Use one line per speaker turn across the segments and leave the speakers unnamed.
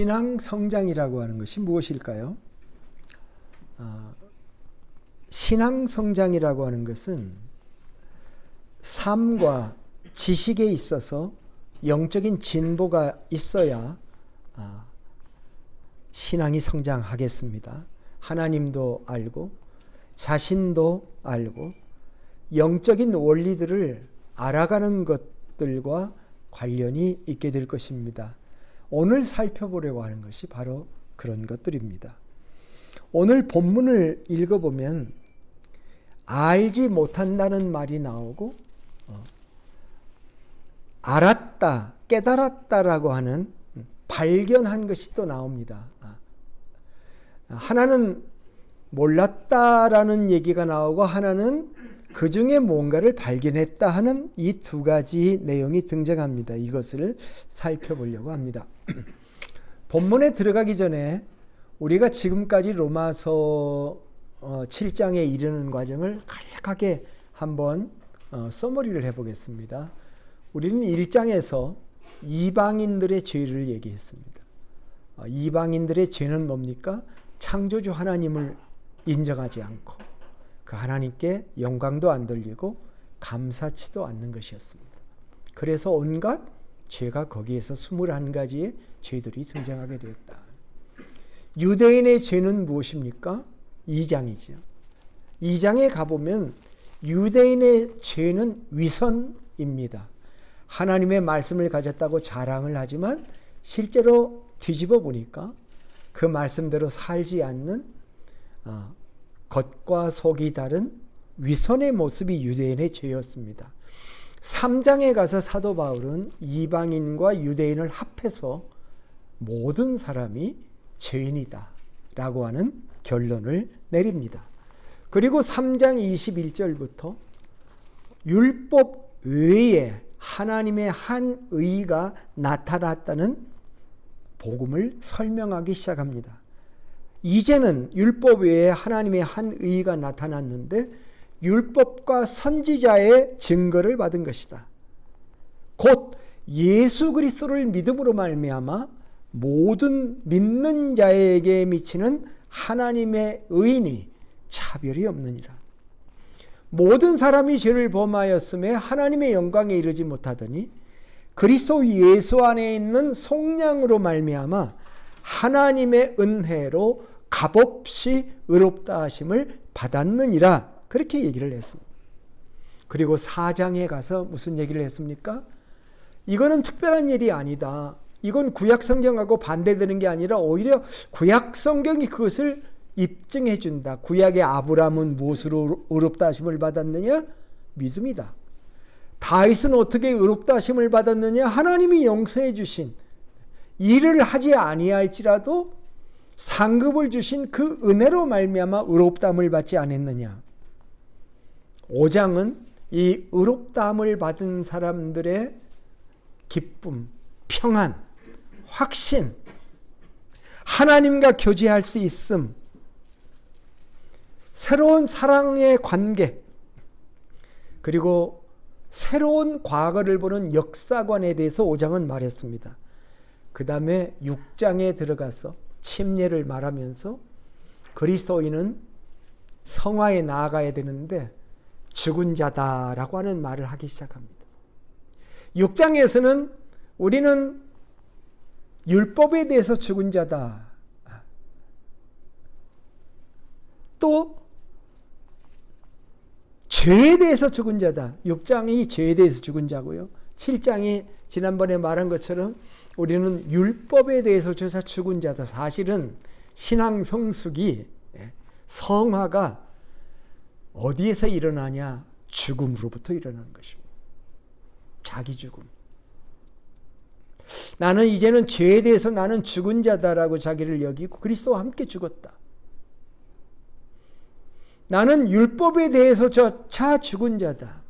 신앙 성장이라고 하는 것이 무엇일까요? 신앙 성장이라고 하는 것은 삶과 지식에 있어서 영적인 진보가 있어야 신앙이 성장하겠습니다. 하나님도 알고 자신도 알고 영적인 원리들을 알아가는 것들과 관련이 있게 될 것입니다. 오늘 살펴보려고 하는 것이 바로 그런 것들입니다. 오늘 본문을 읽어보면 알지 못한다는 말이 나오고 알았다, 깨달았다라고 하는 발견한 것이 또 나옵니다. 하나는 몰랐다라는 얘기가 나오고 하나는 그 중에 뭔가를 발견했다 하는 이 두 가지 내용이 등장합니다. 이것을 살펴보려고 합니다. 본문에 들어가기 전에 우리가 지금까지 로마서 7장에 이르는 과정을 간략하게 한번 서머리를 해보겠습니다. 우리는 1장에서 이방인들의 죄를 얘기했습니다. 이방인들의 죄는 뭡니까? 창조주 하나님을 인정하지 않고 그 하나님께 영광도 안 돌리고 감사치도 않는 것이었습니다. 그래서 온갖 죄가 거기에서 21가지의 죄들이 등장하게 되었다. 유대인의 죄는 무엇입니까? 2장이죠. 2장에 가보면 유대인의 죄는 위선입니다. 하나님의 말씀을 가졌다고 자랑을 하지만 실제로 뒤집어 보니까 그 말씀대로 살지 않는 겉과 속이 다른 위선의 모습이 유대인의 죄였습니다. 3장에 가서 사도 바울은 이방인과 유대인을 합해서 모든 사람이 죄인이다 라고 하는 결론을 내립니다. 그리고 3장 21절부터 율법 외에 하나님의 한 의가 나타났다는 복음을 설명하기 시작합니다. 이제는 율법 외에 하나님의 한 의가 나타났는데 율법과 선지자의 증거를 받은 것이다. 곧 예수 그리스도를 믿음으로 말미암아 모든 믿는 자에게 미치는 하나님의 의인이 차별이 없느니라. 모든 사람이 죄를 범하였음에 하나님의 영광에 이르지 못하더니 그리스도 예수 안에 있는 속량으로 말미암아 하나님의 은혜로 값없이 의롭다 하심을 받았느니라. 그렇게 얘기를 했습니다. 그리고 4장에 가서 무슨 얘기를 했습니까? 이거는 특별한 일이 아니다. 이건 구약 성경하고 반대되는 게 아니라 오히려 구약 성경이 그것을 입증해 준다. 구약의 아브라함은 무엇으로 의롭다 하심을 받았느냐? 믿음이다. 다윗은 어떻게 의롭다 하심을 받았느냐? 하나님이 용서해 주신 일을 하지 아니할지라도 상급을 주신 그 은혜로 말미암아 의롭다함을 받지 않았느냐. 5장은 이 의롭다함을 받은 사람들의 기쁨, 평안, 확신, 하나님과 교제할 수 있음, 새로운 사랑의 관계, 그리고 새로운 과거를 보는 역사관에 대해서 5장은 말했습니다. 그 다음에 6장에 들어가서 침례를 말하면서 그리스도인은 성화에 나아가야 되는데 죽은 자다라고 하는 말을 하기 시작합니다. 6장에서는 우리는 율법에 대해서 죽은 자다. 또 죄에 대해서 죽은 자다. 6장이 죄에 대해서 죽은 자고요. 7장이 지난번에 말한 것처럼 우리는 율법에 대해서 조차 죽은 자다. 사실은 신앙 성숙이, 성화가 어디에서 일어나냐? 죽음으로부터 일어나는 것입니다. 자기 죽음. 나는 이제는 죄에 대해서 나는 죽은 자다라고 자기를 여기고 그리스도와 함께 죽었다. 나는 율법에 대해서 저차 죽은 자다.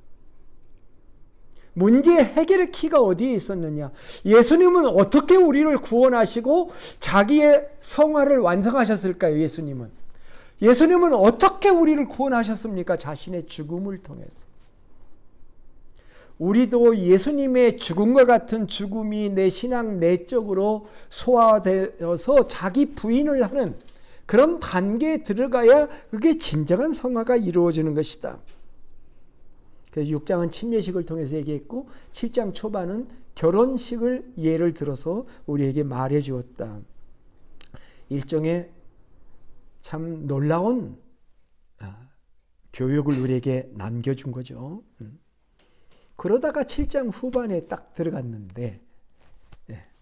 문제의 해결의 키가 어디에 있었느냐? 예수님은 어떻게 우리를 구원하시고 자기의 성화를 완성하셨을까요? 예수님은 어떻게 우리를 구원하셨습니까? 자신의 죽음을 통해서. 우리도 예수님의 죽음과 같은 죽음이 내 신앙 내적으로 소화되어서 자기 부인을 하는 그런 단계에 들어가야 그게 진정한 성화가 이루어지는 것이다. 그래서 6장은 침례식을 통해서 얘기했고 7장 초반은 결혼식을 예를 들어서 우리에게 말해 주었다. 일종의 참 놀라운 교육을 우리에게 남겨준 거죠. 그러다가 7장 후반에 딱 들어갔는데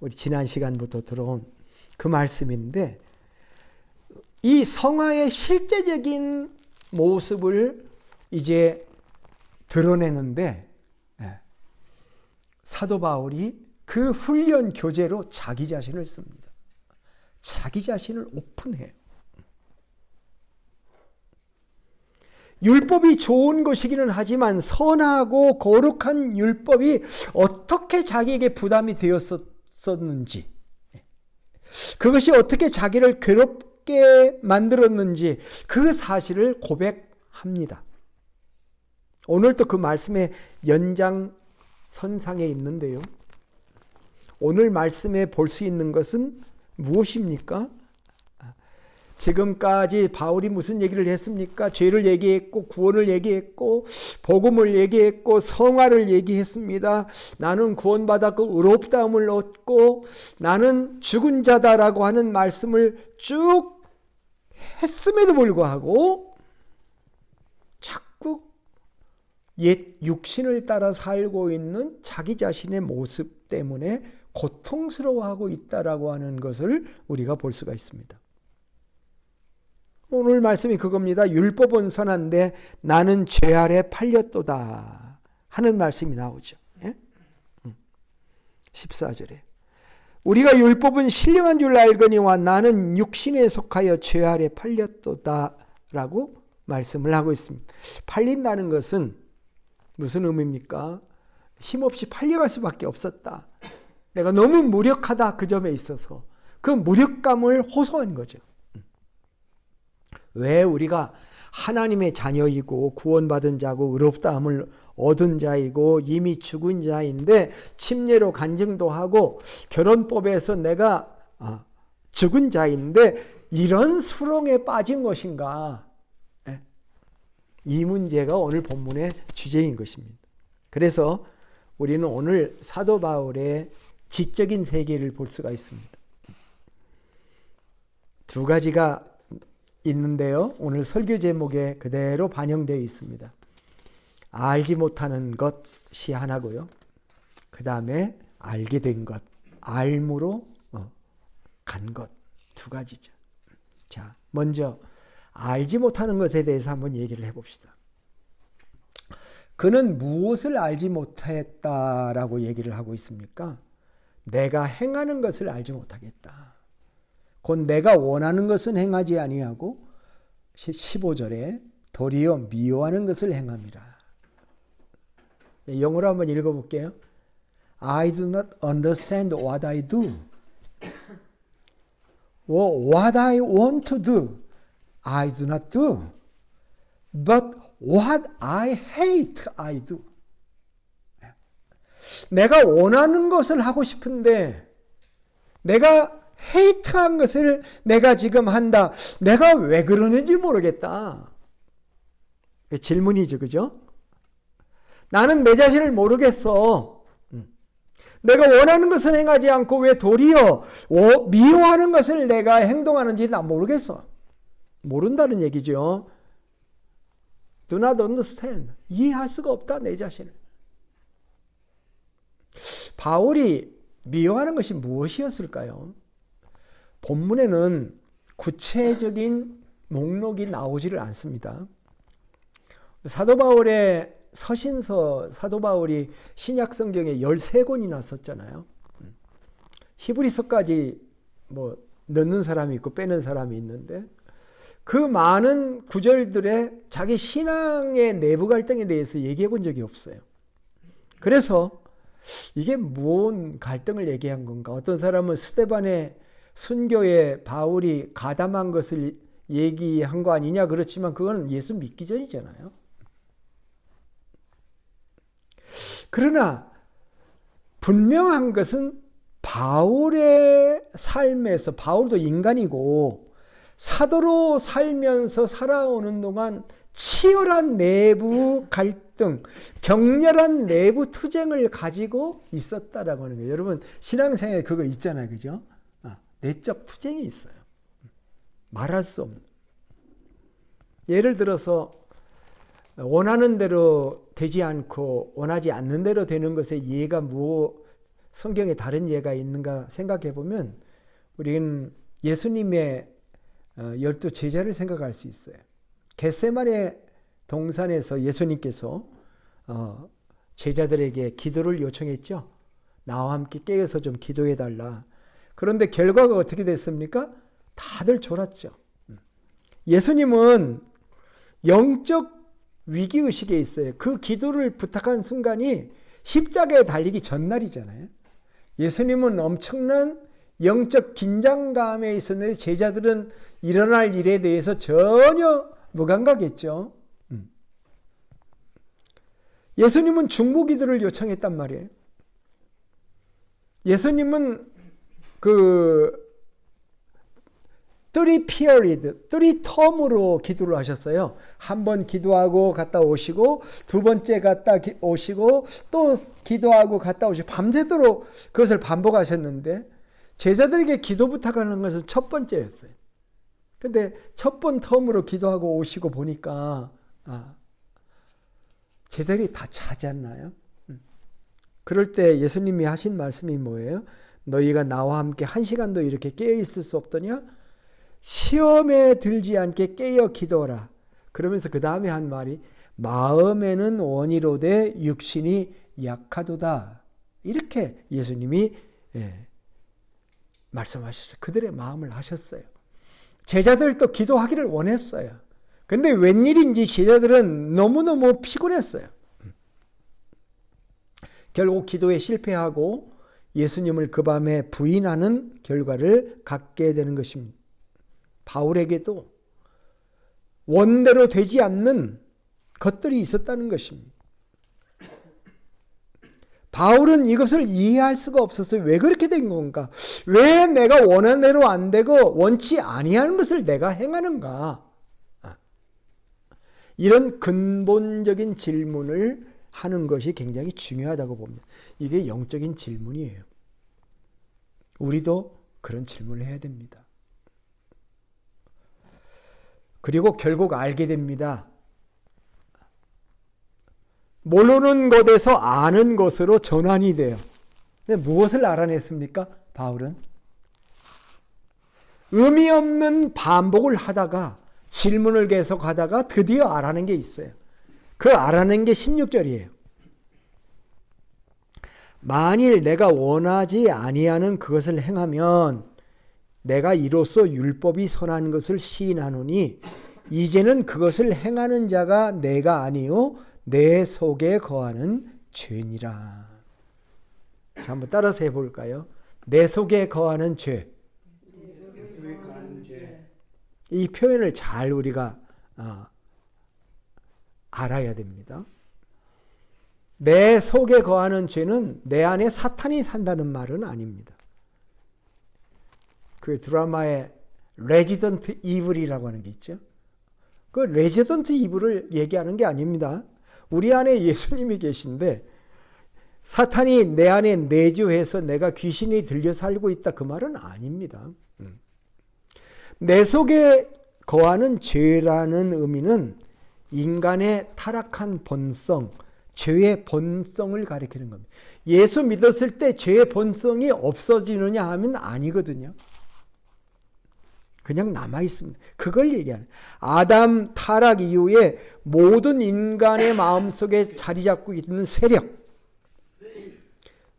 우리 지난 시간부터 들어온 그 말씀인데 이 성화의 실제적인 모습을 이제 드러내는데 사도 바울이 그 훈련 교재로 자기 자신을 씁니다. 자기 자신을 오픈해요. 율법이 좋은 것이기는 하지만 선하고 거룩한 율법이 어떻게 자기에게 부담이 되었었는지, 그것이 어떻게 자기를 괴롭게 만들었는지 그 사실을 고백합니다. 오늘도 그 말씀의 연장선상에 있는데요. 오늘 말씀에 볼 수 있는 것은 무엇입니까? 지금까지 바울이 무슨 얘기를 했습니까? 죄를 얘기했고 구원을 얘기했고 복음을 얘기했고 성화를 얘기했습니다. 나는 구원받았고 의롭다함을 얻고 나는 죽은 자다라고 하는 말씀을 쭉 했음에도 불구하고 자꾸 옛 육신을 따라 살고 있는 자기 자신의 모습 때문에 고통스러워하고 있다라고 하는 것을 우리가 볼 수가 있습니다. 오늘 말씀이 그겁니다. 율법은 선한데 나는 죄 아래 팔렸도다 하는 말씀이 나오죠. 14절에 우리가 율법은 신령한 줄 알거니와 나는 육신에 속하여 죄 아래 팔렸도다 라고 말씀을 하고 있습니다. 팔린다는 것은 무슨 의미입니까? 힘없이 팔려갈 수밖에 없었다. 내가 너무 무력하다 그 점에 있어서 그 무력감을 호소한 거죠. 왜 우리가 하나님의 자녀이고 구원받은 자고 의롭다함을 얻은 자이고 이미 죽은 자인데 침례로 간증도 하고 결혼법에서 내가 죽은 자인데 이런 수렁에 빠진 것인가? 이 문제가 오늘 본문의 주제인 것입니다. 그래서 우리는 오늘 사도 바울의 지적인 세계를 볼 수가 있습니다. 두 가지가 있는데요. 오늘 설교 제목에 그대로 반영되어 있습니다. 알지 못하는 것이 하나고요. 그 다음에 알게 된 것, 알므로 간 것, 두 가지죠. 자, 먼저 알지 못하는 것에 대해서 한번 얘기를 해봅시다. 그는 무엇을 알지 못했다라고 얘기를 하고 있습니까? 내가 행하는 것을 알지 못하겠다. 곧 내가 원하는 것은 행하지 아니하고 15절에 도리어 미워하는 것을 행함이라. 영어로 한번 읽어볼게요. I do not understand what I do. What I want to do, I do not do. But what I hate, I do. 내가 원하는 것을 하고 싶은데 내가 헤이트한 것을 내가 지금 한다. 내가 왜 그러는지 모르겠다. 질문이죠. 그죠? 나는 내 자신을 모르겠어. 내가 원하는 것을 행하지 않고 왜 도리어 미워하는 것을 내가 행동하는지 나 모르겠어. 모른다는 얘기죠. Do not understand. 이해할 수가 없다. 내 자신을. 바울이 미워하는 것이 무엇이었을까요? 본문에는 구체적인 목록이 나오지를 않습니다. 사도 바울의 서신서, 사도 바울이 신약 성경에 13권이나 썼잖아요. 히브리서까지 넣는 사람이 있고 빼는 사람이 있는데 그 많은 구절들에 자기 신앙의 내부 갈등에 대해서 얘기해 본 적이 없어요. 그래서 이게 뭔 갈등을 얘기한 건가? 어떤 사람은 스데반의 순교에 바울이 가담한 것을 얘기한 거 아니냐? 그렇지만 그건 예수 믿기 전이잖아요. 그러나 분명한 것은 바울의 삶에서, 바울도 인간이고 사도로 살면서 살아오는 동안 치열한 내부 갈등, 격렬한 내부 투쟁을 가지고 있었다라고 하는 거예요. 여러분 신앙생활에 그거 있잖아요, 그죠? 내적 투쟁이 있어요. 말할 수 없는. 예를 들어서 원하는 대로 되지 않고 원하지 않는 대로 되는 것의 예가 성경에 다른 예가 있는가 생각해 보면 우리는 예수님의 12 제자를 생각할 수 있어요. 겟세마네 동산에서 예수님께서 제자들에게 기도를 요청했죠. 나와 함께 깨어서 좀 기도해 달라. 그런데 결과가 어떻게 됐습니까? 다들 졸았죠. 예수님은 영적 위기의식에 있어요. 그 기도를 부탁한 순간이 십자가에 달리기 전날이잖아요. 예수님은 엄청난 영적 긴장감에 있었는데 제자들은 일어날 일에 대해서 전혀 무감각했죠. 예수님은 중보기도를 요청했단 말이에요. 예수님은 3텀으로 기도를 하셨어요. 한 번 기도하고 갔다 오시고 두 번째 갔다 오시고 또 기도하고 갔다 오시고 밤새도록 그것을 반복하셨는데 제자들에게 기도 부탁하는 것은 첫 번째였어요. 근데 첫 번 텀으로 기도하고 오시고 보니까 제자들이 다 자지 않나요? 그럴 때 예수님이 하신 말씀이 뭐예요? 너희가 나와 함께 1시간도 이렇게 깨어 있을 수 없더냐? 시험에 들지 않게 깨어 기도하라. 그러면서 그 다음에 한 말이 마음에는 원이로되 육신이 약하도다. 이렇게 예수님이 말씀하셨어요. 그들의 마음을 하셨어요. 제자들도 기도하기를 원했어요. 근데 웬일인지 제자들은 너무너무 피곤했어요. 결국 기도에 실패하고 예수님을 그 밤에 부인하는 결과를 갖게 되는 것입니다. 바울에게도 원대로 되지 않는 것들이 있었다는 것입니다. 바울은 이것을 이해할 수가 없었어요. 왜 그렇게 된 건가? 왜 내가 원하는 대로 안 되고 원치 아니하는 것을 내가 행하는가? 이런 근본적인 질문을 하는 것이 굉장히 중요하다고 봅니다. 이게 영적인 질문이에요. 우리도 그런 질문을 해야 됩니다. 그리고 결국 알게 됩니다. 모르는 것에서 아는 것으로 전환이 돼요. 근데 무엇을 알아냈습니까? 바울은 의미 없는 반복을 하다가 질문을 계속하다가 드디어 알아낸 게 있어요. 그 알아낸 게 16절이에요. 만일 내가 원하지 아니하는 그것을 행하면 내가 이로써 율법이 선한 것을 시인하노니 이제는 그것을 행하는 자가 내가 아니요 내 속에 거하는 죄니라. 자, 한번 따라서 해볼까요? 내 속에 거하는 죄. 이 표현을 잘 우리가 알아야 됩니다. 내 속에 거하는 죄는 내 안에 사탄이 산다는 말은 아닙니다. 그 드라마에 레지던트 이블이라고 하는 게 있죠. 그 레지던트 이블을 얘기하는 게 아닙니다. 우리 안에 예수님이 계신데 사탄이 내 안에 내주해서 내가 귀신이 들려 살고 있다, 그 말은 아닙니다. 내 속에 거하는 죄라는 의미는 인간의 타락한 본성, 죄의 본성을 가리키는 겁니다. 예수 믿었을 때 죄의 본성이 없어지느냐 하면 아니거든요. 그냥 남아있습니다. 그걸 얘기하는 아담 타락 이후에 모든 인간의 마음속에 자리 잡고 있는 세력,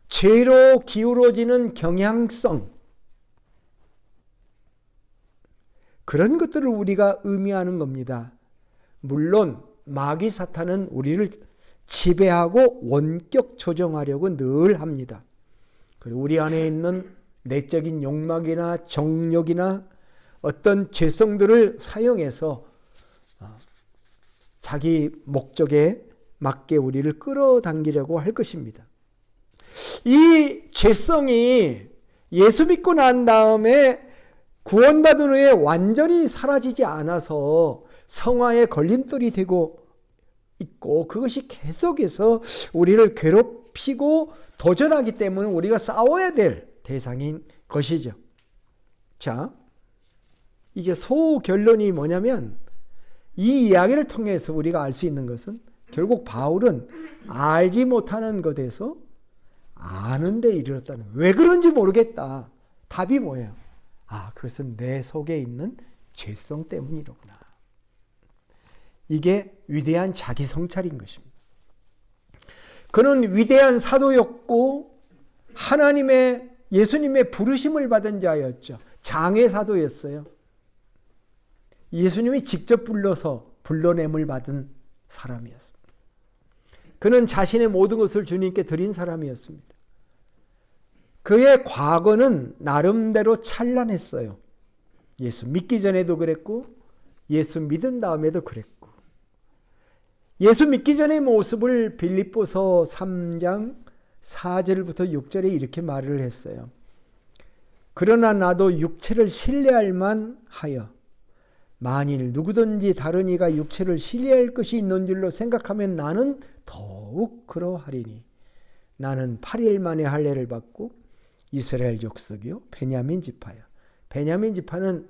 죄로 기울어지는 경향성, 그런 것들을 우리가 의미하는 겁니다. 물론 마귀 사탄은 우리를 지배하고 원격 조정하려고 늘 합니다. 그리고 우리 안에 있는 내적인 욕망이나 정욕이나 어떤 죄성들을 사용해서 자기 목적에 맞게 우리를 끌어당기려고 할 것입니다. 이 죄성이 예수 믿고 난 다음에 구원받은 후에 완전히 사라지지 않아서 성화의 걸림돌이 되고 있고, 그것이 계속해서 우리를 괴롭히고 도전하기 때문에 우리가 싸워야 될 대상인 것이죠. 자, 이제 소결론이 뭐냐면, 이 이야기를 통해서 우리가 알 수 있는 것은 결국 바울은 알지 못하는 것에서 아는 데 이르렀다는, 왜 그런지 모르겠다. 답이 뭐예요? 그것은 내 속에 있는 죄성 때문이로구나. 이게 위대한 자기 성찰인 것입니다. 그는 위대한 사도였고 하나님의, 예수님의 부르심을 받은 자였죠. 장외 사도였어요. 예수님이 직접 불러냄을 받은 사람이었습니다. 그는 자신의 모든 것을 주님께 드린 사람이었습니다. 그의 과거는 나름대로 찬란했어요. 예수 믿기 전에도 그랬고, 예수 믿은 다음에도 그랬고, 예수 믿기 전의 모습을 빌립보서 3장 4절부터 6절에 이렇게 말을 했어요. 그러나 나도 육체를 신뢰할 만하여 만일 누구든지 다른 이가 육체를 신뢰할 것이 있는 줄로 생각하면 나는 더욱 그러하리니 나는 8일 만에 할례를 받고 이스라엘 족속이요 베냐민 지파야. 베냐민 지파는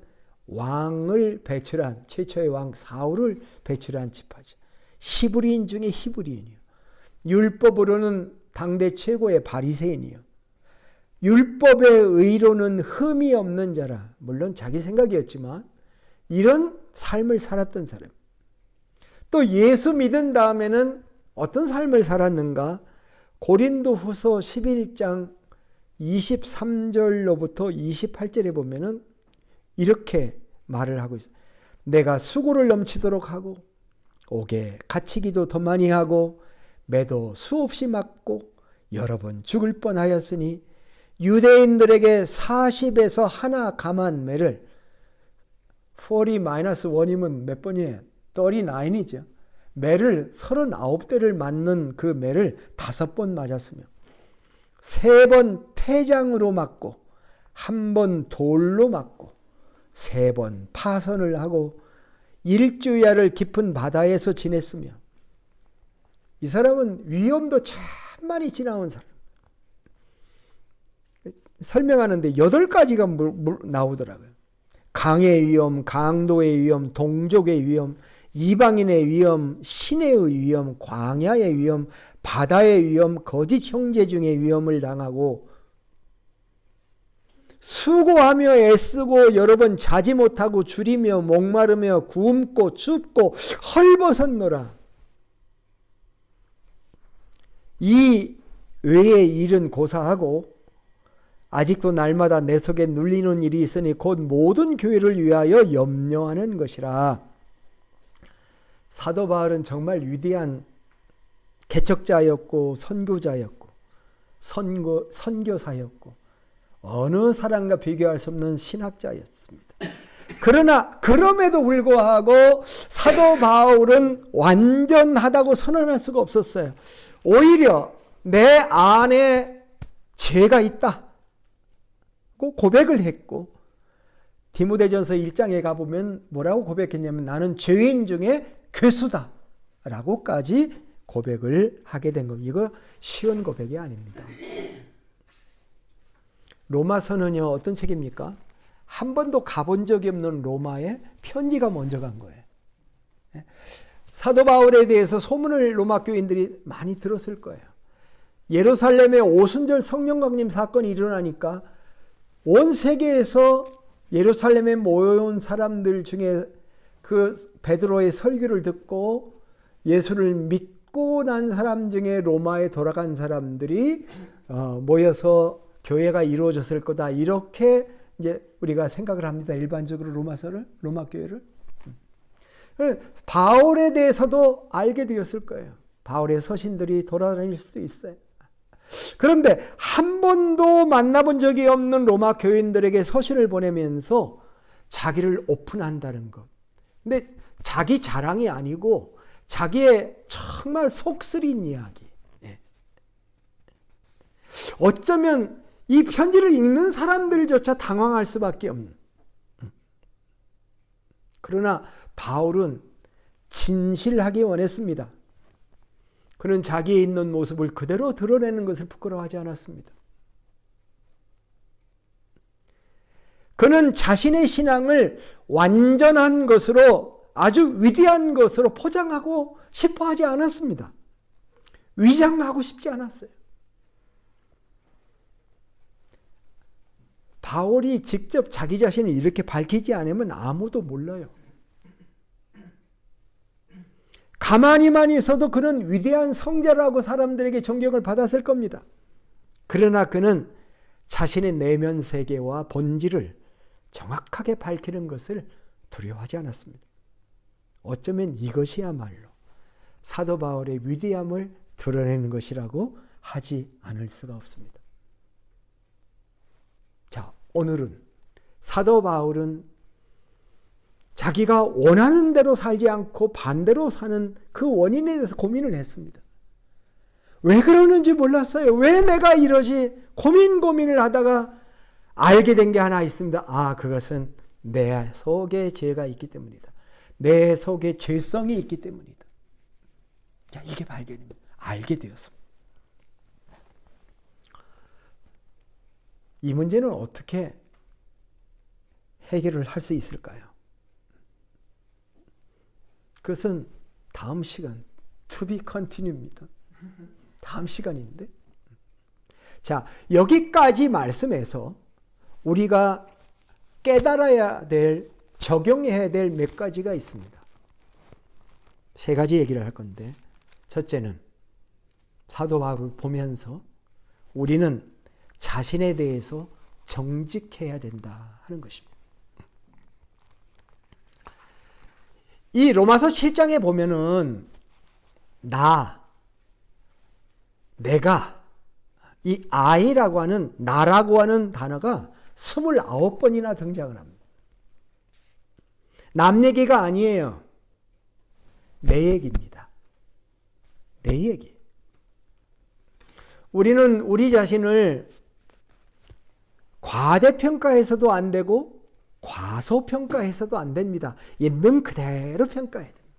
왕을 배출한, 최초의 왕 사울을 배출한 지파죠. 히브리인 중에 히브리인이요. 율법으로는 당대 최고의 바리새인이요. 율법의 의로는 흠이 없는 자라. 물론 자기 생각이었지만 이런 삶을 살았던 사람. 또 예수 믿은 다음에는 어떤 삶을 살았는가? 고린도후서 11장 23절로부터 28절에 보면은 이렇게 말을 하고 있어요. 내가 수고를 넘치도록 하고 옥에 갇히기도 더 많이 하고 매도 수없이 맞고 여러 번 죽을 뻔하였으니 유대인들에게 40에서 하나 감한 매를 40-1이면 몇 번이에요? 39이죠. 매를 39대를 맞는 그 매를 5번 맞았으며 3번 태장으로 맞고 1번 돌로 맞고 3번 파선을 하고 일주야를 깊은 바다에서 지냈으며, 이 사람은 위험도 참 많이 지나온 사람. 설명하는데 8가지가 나오더라고요. 강의 위험, 강도의 위험, 동족의 위험, 이방인의 위험, 시내의 위험, 광야의 위험, 바다의 위험, 거짓 형제 중의 위험을 당하고 수고하며 애쓰고 여러 번 자지 못하고 줄이며 목마르며 굶고 춥고 헐벗었노라. 이 외의 일은 고사하고 아직도 날마다 내 속에 눌리는 일이 있으니 곧 모든 교회를 위하여 염려하는 것이라. 사도 바울은 정말 위대한 개척자였고 선교자였고 선교사였고 어느 사람과 비교할 수 없는 신학자였습니다. 그러나 그럼에도 불구하고 사도 바울은 완전하다고 선언할 수가 없었어요. 오히려 내 안에 죄가 있다고 고백을 했고, 디모데전서 1장에 가보면 뭐라고 고백했냐면 나는 죄인 중에 괴수다 라고까지 고백을 하게 된 겁니다. 이거 쉬운 고백이 아닙니다. 로마서는요, 어떤 책입니까? 한 번도 가본 적이 없는 로마에 편지가 먼저 간 거예요. 사도 바울에 대해서 소문을 로마 교인들이 많이 들었을 거예요. 예루살렘에 오순절 성령 강림 사건이 일어나니까 온 세계에서 예루살렘에 모여온 사람들 중에 그 베드로의 설교를 듣고 예수를 믿고 난 사람 중에 로마에 돌아간 사람들이 모여서 교회가 이루어졌을 거다. 이렇게 이제 우리가 생각을 합니다. 일반적으로 로마 교회를. 바울에 대해서도 알게 되었을 거예요. 바울의 서신들이 돌아다닐 수도 있어요. 그런데 한 번도 만나본 적이 없는 로마 교인들에게 서신을 보내면서 자기를 오픈한다는 것. 근데 자기 자랑이 아니고 자기의 정말 속쓰린 이야기. 어쩌면 이 편지를 읽는 사람들조차 당황할 수밖에 없는. 그러나 바울은 진실하기 원했습니다. 그는 자기의 있는 모습을 그대로 드러내는 것을 부끄러워하지 않았습니다. 그는 자신의 신앙을 완전한 것으로, 아주 위대한 것으로 포장하고 싶어 하지 않았습니다. 위장하고 싶지 않았어요. 바울이 직접 자기 자신을 이렇게 밝히지 않으면 아무도 몰라요. 가만히만 있어도 그는 위대한 성자라고 사람들에게 존경을 받았을 겁니다. 그러나 그는 자신의 내면 세계와 본질을 정확하게 밝히는 것을 두려워하지 않았습니다. 어쩌면 이것이야말로 사도 바울의 위대함을 드러내는 것이라고 하지 않을 수가 없습니다. 자, 오늘은 사도 바울은 자기가 원하는 대로 살지 않고 반대로 사는 그 원인에 대해서 고민을 했습니다. 왜 그러는지 몰랐어요. 왜 내가 이러지? 고민을 하다가 알게 된 게 하나 있습니다. 아, 그것은 내 속에 죄가 있기 때문이다. 내 속에 죄성이 있기 때문이다. 자, 이게 발견입니다. 알게 되었습니다. 이 문제는 어떻게 해결을 할 수 있을까요? 그것은 다음 시간, to be continue입니다. 다음 시간인데. 자, 여기까지 말씀해서 우리가 깨달아야 될, 적용해야 될 몇 가지가 있습니다. 세 가지 얘기를 할 건데, 첫째는 사도 바울을 보면서 우리는 자신에 대해서 정직해야 된다 하는 것입니다. 이 로마서 7장에 보면은 내가, 이 I라고 하는, 나라고 하는 단어가 29번이나 등장을 합니다. 남 얘기가 아니에요. 내 얘기입니다. 내 얘기. 우리는 우리 자신을 과대평가해서도 안 되고 과소평가해서도 안 됩니다. 있는 그대로 평가해야 됩니다.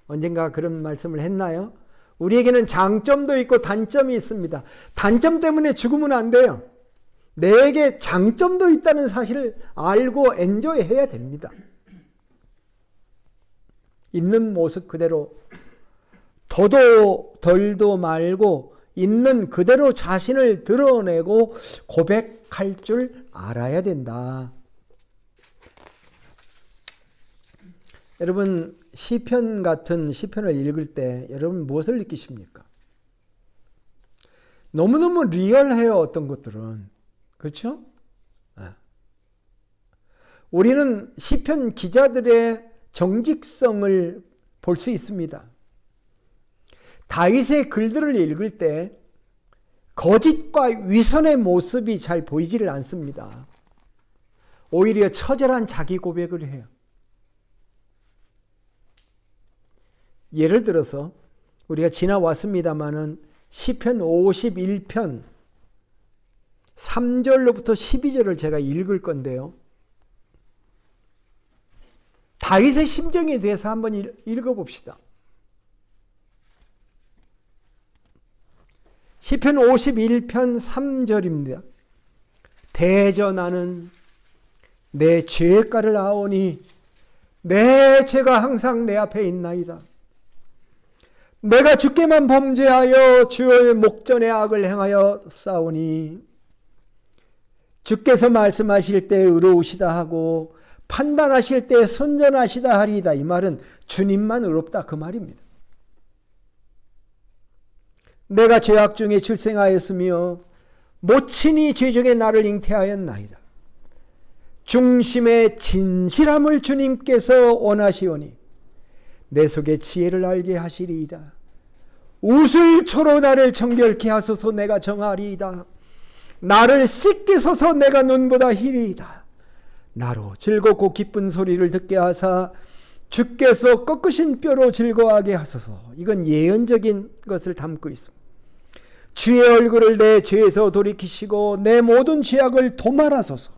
언젠가 그런 말씀을 했나요? 우리에게는 장점도 있고 단점이 있습니다. 단점 때문에 죽으면 안 돼요. 내게 장점도 있다는 사실을 알고 엔조이해야 됩니다. 있는 모습 그대로 더도 덜도 말고 있는 그대로 자신을 드러내고 고백할 줄 알아야 된다. 여러분, 시편 같은 시편을 읽을 때 여러분 무엇을 느끼십니까? 너무너무 리얼해요, 어떤 것들은. 그렇죠? 우리는 시편 기자들의 정직성을 볼 수 있습니다. 다윗의 글들을 읽을 때 거짓과 위선의 모습이 잘 보이지를 않습니다. 오히려 처절한 자기 고백을 해요. 예를 들어서 우리가 지나왔습니다마는 시편 51편 3절로부터 12절을 제가 읽을 건데요. 다윗의 심정에 대해서 한번 읽어봅시다. 시편 51편 3절입니다. 대전하는 내 죄가를 아오니 내 죄가 항상 내 앞에 있나이다. 내가 주께만 범죄하여 주의 목전에 악을 행하여 싸우니 주께서 말씀하실 때 의로우시다 하고 판단하실 때 선전하시다 하리이다. 이 말은 주님만 의롭다 그 말입니다. 내가 죄악 중에 출생하였으며 모친이 죄 중에 나를 잉태하였나이다. 중심의 진실함을 주님께서 원하시오니 내 속에 지혜를 알게 하시리이다. 우슬초로 나를 정결케 하소서. 내가 정하리이다. 나를 씻기소서. 내가 눈보다 희리이다. 나로 즐겁고 기쁜 소리를 듣게 하사 주께서 꺾으신 뼈로 즐거워하게 하소서. 이건 예언적인 것을 담고 있습니다. 주의 얼굴을 내 죄에서 돌이키시고 내 모든 죄악을 도말하소서.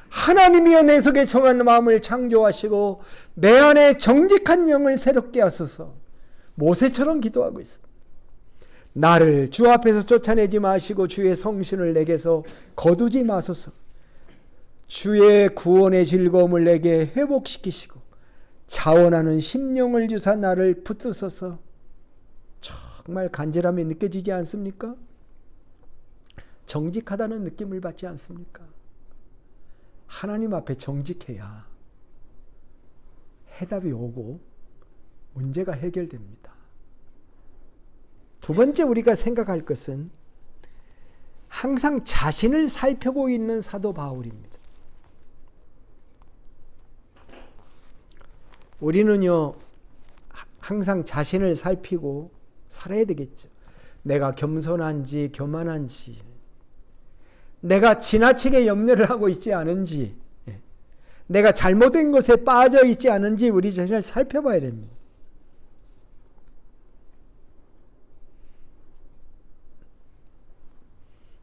하나님이여 내 속에 정한 마음을 창조하시고 내 안에 정직한 영을 새롭게 하소서. 모세처럼 기도하고 있습니다. 나를 주 앞에서 쫓아내지 마시고 주의 성신을 내게서 거두지 마소서. 주의 구원의 즐거움을 내게 회복시키시고 자원하는 심령을 주사 나를 붙드소서. 정말 간절함이 느껴지지 않습니까? 정직하다는 느낌을 받지 않습니까? 하나님 앞에 정직해야 해답이 오고 문제가 해결됩니다. 두 번째 우리가 생각할 것은 항상 자신을 살펴보고 있는 사도 바울입니다. 우리는요, 항상 자신을 살피고 살아야 되겠죠. 내가 겸손한지 교만한지, 내가 지나치게 염려를 하고 있지 않은지, 내가 잘못된 것에 빠져 있지 않은지 우리 자신을 살펴봐야 됩니다.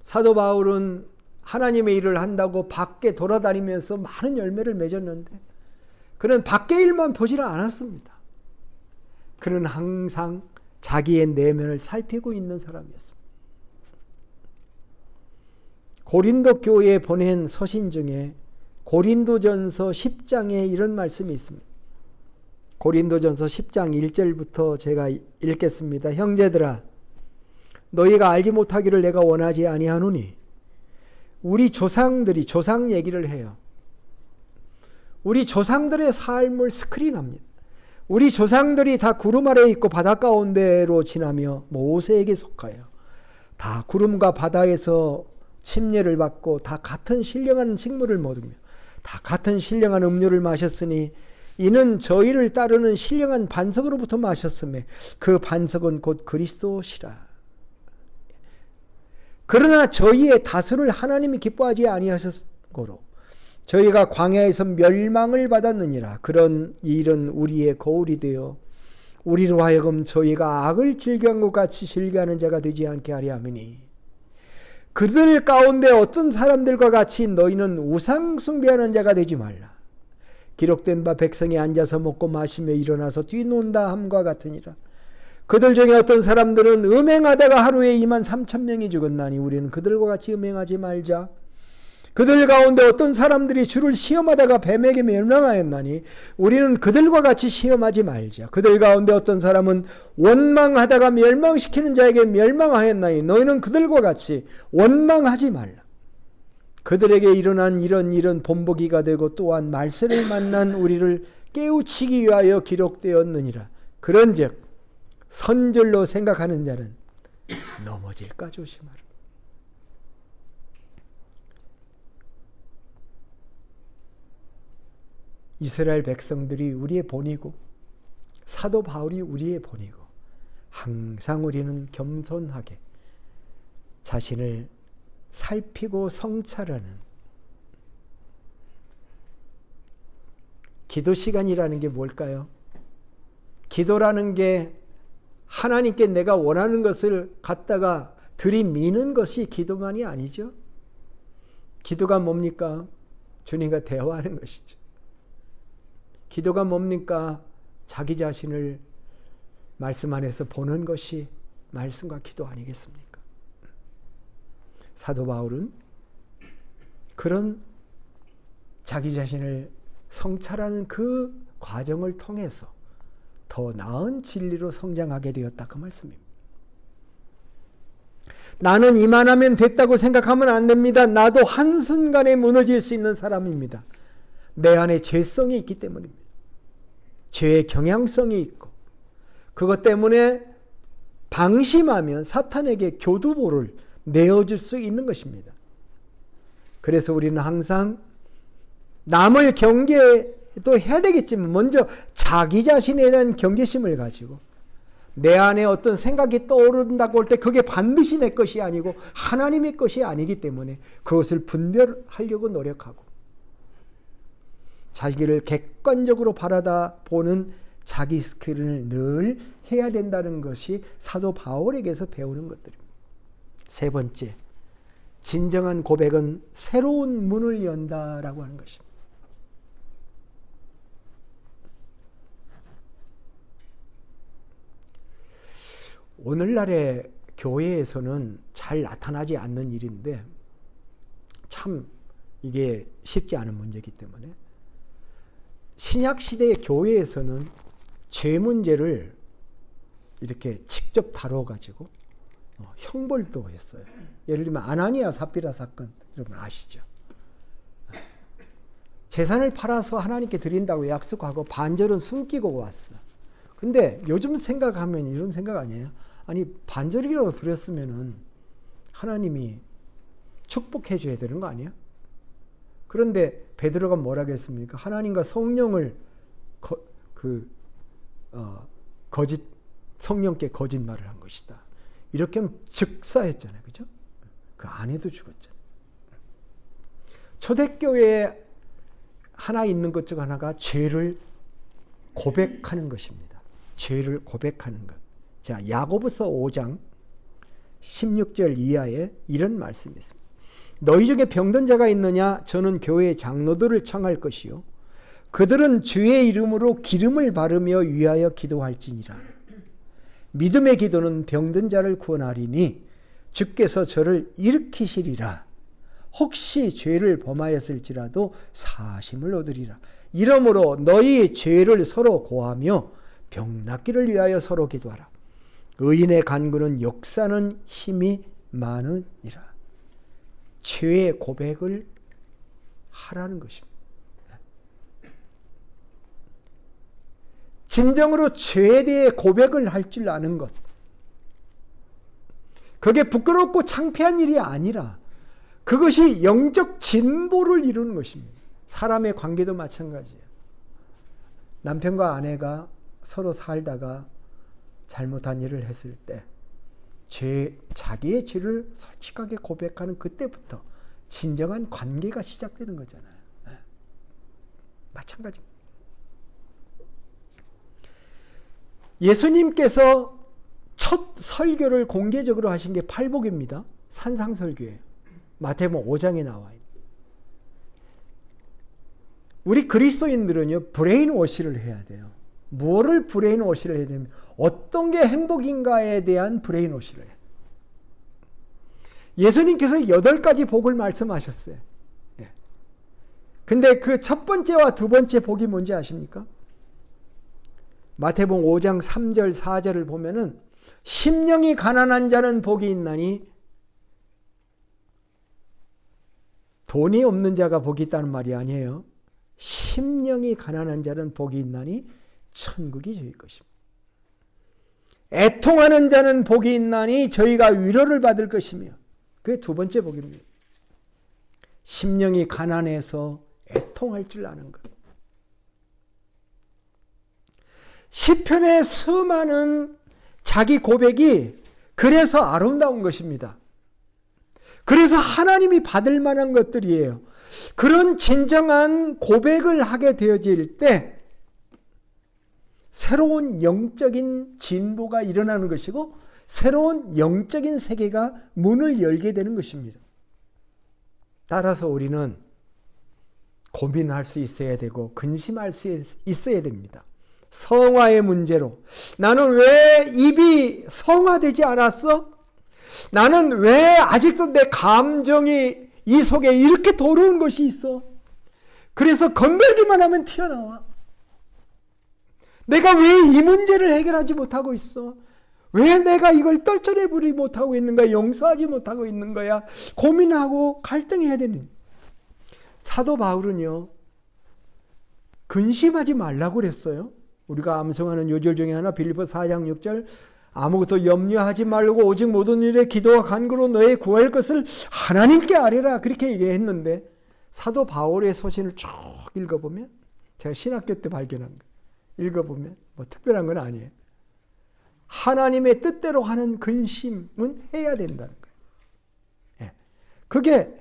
사도 바울은 하나님의 일을 한다고 밖에 돌아다니면서 많은 열매를 맺었는데 그는 밖의 일만 보지를 않았습니다. 그는 항상 자기의 내면을 살피고 있는 사람이었습니다. 고린도 교회에 보낸 서신 중에 고린도전서 10장에 이런 말씀이 있습니다. 고린도전서 10장 1절부터 제가 읽겠습니다. 형제들아, 너희가 알지 못하기를 내가 원하지 아니하노니 우리 조상들이 조상 얘기를 해요. 우리 조상들의 삶을 스크린합니다. 우리 조상들이 다 구름 아래에 있고 바다 가운데로 지나며 모세에게 속하여 다 구름과 바다에서 침례를 받고 다 같은 신령한 식물을 먹으며 다 같은 신령한 음료를 마셨으니 이는 저희를 따르는 신령한 반석으로부터 마셨으며 그 반석은 곧 그리스도시라. 그러나 저희의 다수를 하나님이 기뻐하지 아니하셨고로 저희가 광야에서 멸망을 받았느니라. 그런 일은 우리의 거울이 되어 우리로 하여금 저희가 악을 즐겨한 것 같이 즐겨하는 자가 되지 않게 하려 함이니 그들 가운데 어떤 사람들과 같이 너희는 우상 숭배하는 자가 되지 말라. 기록된 바 백성이 앉아서 먹고 마시며 일어나서 뛰논다 함과 같으니라. 그들 중에 어떤 사람들은 음행하다가 하루에 23,000명이 죽었나니 우리는 그들과 같이 음행하지 말자. 그들 가운데 어떤 사람들이 주를 시험하다가 뱀에게 멸망하였나니 우리는 그들과 같이 시험하지 말자. 그들 가운데 어떤 사람은 원망하다가 멸망시키는 자에게 멸망하였나니 너희는 그들과 같이 원망하지 말라. 그들에게 일어난 이런 일은 본보기가 되고 또한 말세를 만난 우리를 깨우치기 위하여 기록되었느니라. 그런즉 선줄로 생각하는 자는 넘어질까 조심하라. 이스라엘 백성들이 우리의 본이고 사도 바울이 우리의 본이고 항상 우리는 겸손하게 자신을 살피고 성찰하는 기도 시간이라는 게 뭘까요? 기도라는 게 하나님께 내가 원하는 것을 갖다가 들이미는 것이 기도만이 아니죠. 기도가 뭡니까? 주님과 대화하는 것이죠. 기도가 뭡니까? 자기 자신을 말씀 안에서 보는 것이 말씀과 기도 아니겠습니까? 사도 바울은 그런 자기 자신을 성찰하는 그 과정을 통해서 더 나은 진리로 성장하게 되었다 그 말씀입니다. 나는 이만하면 됐다고 생각하면 안 됩니다. 나도 한순간에 무너질 수 있는 사람입니다. 내 안에 죄성이 있기 때문입니다. 죄의 경향성이 있고 그것 때문에 방심하면 사탄에게 교두보를 내어줄 수 있는 것입니다. 그래서 우리는 항상 남을 경계도 해야 되겠지만 먼저 자기 자신에 대한 경계심을 가지고 내 안에 어떤 생각이 떠오른다고 할 때 그게 반드시 내 것이 아니고 하나님의 것이 아니기 때문에 그것을 분별하려고 노력하고 자기를 객관적으로 바라다 보는 자기 스크린을 늘 해야 된다는 것이 사도 바울에게서 배우는 것들입니다. 세 번째, 진정한 고백은 새로운 문을 연다라고 하는 것입니다. 오늘날의 교회에서는 잘 나타나지 않는 일인데 참 이게 쉽지 않은 문제이기 때문에 신약시대의 교회에서는 죄 문제를 이렇게 직접 다뤄가지고 형벌도 했어요. 예를 들면 아나니아 삽비라 사건, 여러분 아시죠? 재산을 팔아서 하나님께 드린다고 약속하고 반절은 숨기고 왔어. 근데 요즘 생각하면 이런 생각 아니에요? 아니 반절이라도 드렸으면은 하나님이 축복해 줘야 되는 거 아니야? 그런데 베드로가 뭐라고 했습니까? 하나님과 성령을 성령께 거짓말을 한 것이다. 이렇게 하면 즉사했잖아요. 그죠? 그 아내도 죽었잖아요. 초대교회에 하나 있는 것 중 하나가 죄를 고백하는 것입니다. 죄를 고백하는 것. 자, 야고보서 5장 16절 이하에 이런 말씀이 있습니다. 너희 중에 병든 자가 있느냐? 저는 교회의 장로들을 청할 것이요. 그들은 주의 이름으로 기름을 바르며 위하여 기도할지니라. 믿음의 기도는 병든 자를 구원하리니 주께서 저를 일으키시리라. 혹시 죄를 범하였을지라도 사심을 얻으리라. 이러므로 너희 죄를 서로 고하며 병 낫기를 위하여 서로 기도하라. 의인의 간구는 역사는 힘이 많으니라. 죄의 고백을 하라는 것입니다. 진정으로 죄에 대해 고백을 할 줄 아는 것. 그게 부끄럽고 창피한 일이 아니라 그것이 영적 진보를 이루는 것입니다. 사람의 관계도 마찬가지예요. 남편과 아내가 서로 살다가 잘못한 일을 했을 때 자기의 죄를 솔직하게 고백하는 그때부터 진정한 관계가 시작되는 거잖아요. 마찬가지입니다. 예수님께서 첫 설교를 공개적으로 하신 게 팔복입니다. 산상설교예요. 마태복음 5장에 나와요. 우리 그리스도인들은요, 브레인워시를 해야 돼요. 뭐를 브레인워시를 해야 되면 어떤 게 행복인가에 대한 브레인워시를 해요. 예수님께서 8가지 복을 말씀하셨어요. 근데 그 첫 번째와 두 번째 복이 뭔지 아십니까? 마태복음 5장 3절 4절을 보면은 심령이 가난한 자는 복이 있나니, 돈이 없는 자가 복이 있다는 말이 아니에요. 심령이 가난한 자는 복이 있나니 천국이 저희 것입니다. 애통하는 자는 복이 있나니 저희가 위로를 받을 것이며, 그게 두 번째 복입니다. 심령이 가난해서 애통할 줄 아는 것. 시편의 수많은 자기 고백이 그래서 아름다운 것입니다. 그래서 하나님이 받을 만한 것들이에요. 그런 진정한 고백을 하게 되어질 때 새로운 영적인 진보가 일어나는 것이고 새로운 영적인 세계가 문을 열게 되는 것입니다. 따라서 우리는 고민할 수 있어야 되고 근심할 수 있어야 됩니다. 성화의 문제로 나는 왜 입이 성화되지 않았어? 나는 왜 아직도 내 감정이 이 속에 이렇게 더러운 것이 있어? 그래서 건들기만 하면 튀어나와. 내가 왜 이 문제를 해결하지 못하고 있어? 왜 내가 이걸 떨쳐내버리지 못하고 있는 거야? 용서하지 못하고 있는 거야? 고민하고 갈등해야 되는. 사도 바울은요, 근심하지 말라고 그랬어요. 우리가 암송하는 요절 중에 하나, 빌립보 4장 6절, 아무것도 염려하지 말고 오직 모든 일에 기도와 간구로 너의 구할 것을 하나님께 아뢰라, 그렇게 얘기했는데, 사도 바울의 서신을 쭉 읽어보면, 제가 신학교 때 발견한 거 읽어보면 뭐 특별한 건 아니에요. 하나님의 뜻대로 하는 근심은 해야 된다는 거예요. 그게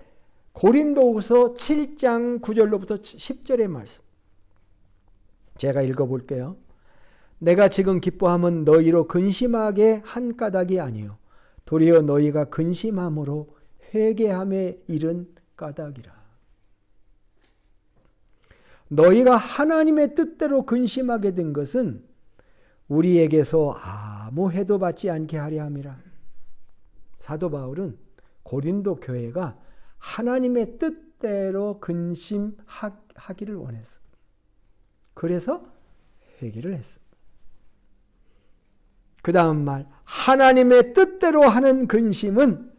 고린도후서 7장 9절로부터 10절의 말씀. 제가 읽어볼게요. 내가 지금 기뻐함은 너희로 근심하게 한 까닭이 아니요 도리어 너희가 근심함으로 회개함에 이른 까닭이라. 너희가 하나님의 뜻대로 근심하게 된 것은 우리에게서 아무 해도 받지 않게 하려 함이라. 사도 바울은 고린도 교회가 하나님의 뜻대로 근심하기를 원했어. 그래서 회개를 했어. 그 다음 말, 하나님의 뜻대로 하는 근심은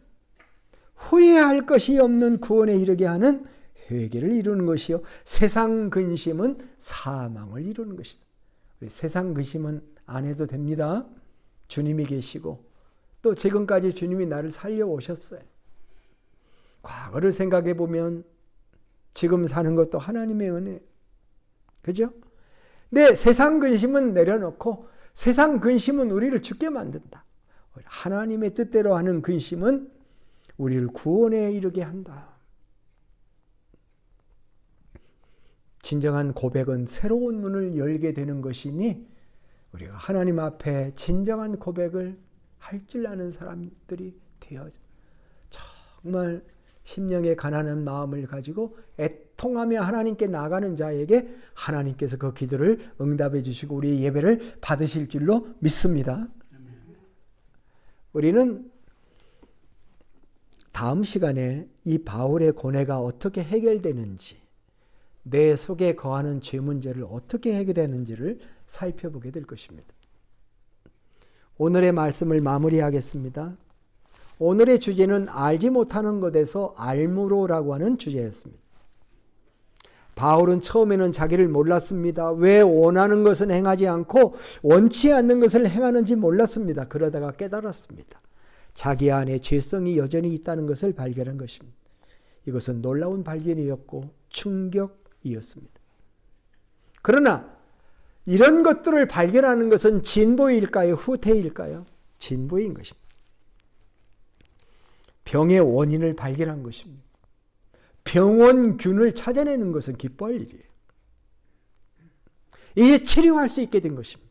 후회할 것이 없는 구원에 이르게 하는 회개를 이루는 것이요 세상 근심은 사망을 이루는 것이다. 우리 세상 근심은 안 해도 됩니다. 주님이 계시고 또 지금까지 주님이 나를 살려오셨어요. 과거를 생각해 보면 지금 사는 것도 하나님의 은혜. 그죠? 근데 세상 근심은 내려놓고 세상 근심은 우리를 죽게 만든다. 하나님의 뜻대로 하는 근심은 우리를 구원에 이르게 한다. 진정한 고백은 새로운 문을 열게 되는 것이니 우리가 하나님 앞에 진정한 고백을 할 줄 아는 사람들이 되어져. 정말 심령에 가난한 마음을 가지고 애통하며 하나님께 나가는 자에게 하나님께서 그 기도를 응답해 주시고 우리의 예배를 받으실 줄로 믿습니다. 우리는 다음 시간에 이 바울의 고뇌가 어떻게 해결되는지, 내 속에 거하는 죄 문제를 어떻게 해결하는지를 살펴보게 될 것입니다. 오늘의 말씀을 마무리하겠습니다. 오늘의 주제는 알지 못하는 것에서 알므로라고 하는 주제였습니다. 바울은 처음에는 자기를 몰랐습니다. 왜 원하는 것은 행하지 않고 원치 않는 것을 행하는지 몰랐습니다. 그러다가 깨달았습니다. 자기 안에 죄성이 여전히 있다는 것을 발견한 것입니다. 이것은 놀라운 발견이었고 충격이었습니다. 그러나 이런 것들을 발견하는 것은 진보일까요? 후퇴일까요? 진보인 것입니다. 병의 원인을 발견한 것입니다. 병원균을 찾아내는 것은 기뻐할 일이에요. 이제 치료할 수 있게 된 것입니다.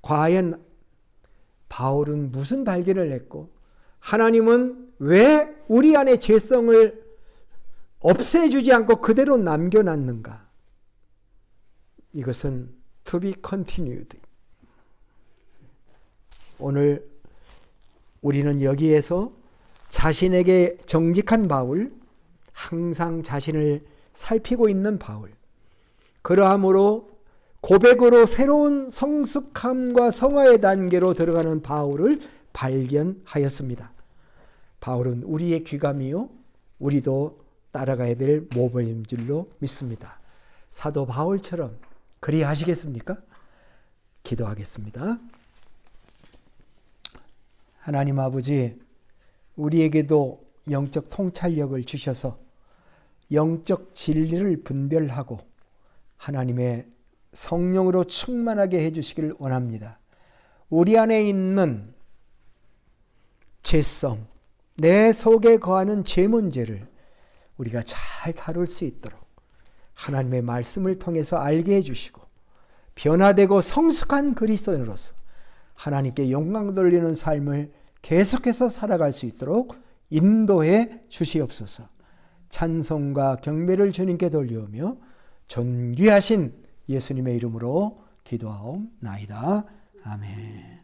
과연 바울은 무슨 발견을 했고 하나님은 왜 우리 안에 죄성을 없애주지 않고 그대로 남겨놨는가? 이것은 to be continued. 오늘 우리는 여기에서 자신에게 정직한 바울, 항상 자신을 살피고 있는 바울, 그러함으로 고백으로 새로운 성숙함과 성화의 단계로 들어가는 바울을 발견하였습니다. 바울은 우리의 귀감이요 우리도 따라가야 될 모범인 줄로 믿습니다. 사도 바울처럼 그리하시겠습니까? 기도하겠습니다. 하나님 아버지, 우리에게도 영적 통찰력을 주셔서 영적 진리를 분별하고 하나님의 성령으로 충만하게 해주시기를 원합니다. 우리 안에 있는 죄성, 내 속에 거하는 죄 문제를 우리가 잘 다룰 수 있도록 하나님의 말씀을 통해서 알게 해주시고 변화되고 성숙한 그리스도인으로서 하나님께 영광 돌리는 삶을 계속해서 살아갈 수 있도록 인도해 주시옵소서. 찬송과 경배를 주님께 돌리오며 존귀하신 예수님의 이름으로 기도하옵나이다. 아멘.